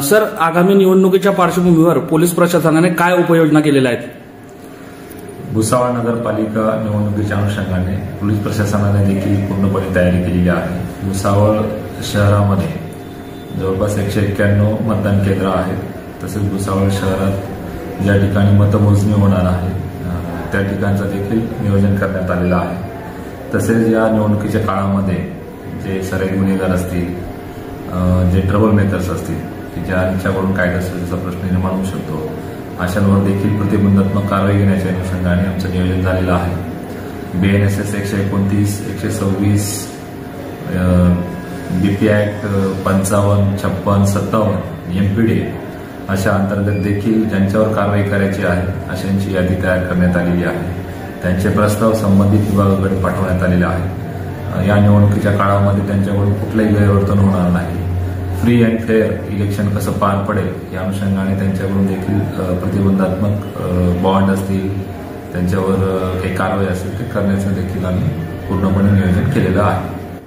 Sir, आगामी निवडणुकीच्या पार्श्वभूमीवर पोलीस प्रशासनाने काय उपाययोजना केलेल्या आहेत? भुसावळ नगरपालिका निवडणुकीच्या अनुषंगाने पोलीस प्रशासनाने देखील पूर्णपणे तयारी केलेली आहे. भुसावळ शहरामध्ये जवळपास 191 मतदान केंद्र आहेत. तसेच भुसावळ शहरात ज्या ठिकाणी मतमोजणी होणार आहे त्या ठिकाणचं देखील नियोजन करण्यात आलेलं आहे. तसेच या निवडणुकीच्या काळामध्ये जे सराईत गुन्हेगार असतील, जे ट्रबल मेकर्स असतील की ज्यांच्याकडून कायदा सुव्यवस्थेचा प्रश्न निर्माण होऊ शकतो, अशांवर देखील प्रतिबंधात्मक कारवाई घेण्याच्या अनुषंगाने आमचं नियोजन झालेलं आहे. BNSS 129, 126, BP ऍक्ट 55, 56, 57, MPD अशा अंतर्गत देखील ज्यांच्यावर कारवाई करायची आहे अशांची यादी तयार करण्यात आलेली आहे. त्यांचे प्रस्ताव संबंधित विभागाकडे पाठवण्यात आलेले आहे. या निवडणुकीच्या काळामध्ये त्यांच्याकडून कुठलंही गैरवर्तन होणार नाही. फ्री अँड फेअर इलेक्शन कसं पार पडेल या अनुषंगाने त्यांच्याकडून देखील प्रतिबंधात्मक बॉन्ड असतील, त्यांच्यावर काही कारवाई असेल ते करण्याचं देखील आम्ही पूर्णपणे नियोजन केलेलं आहे.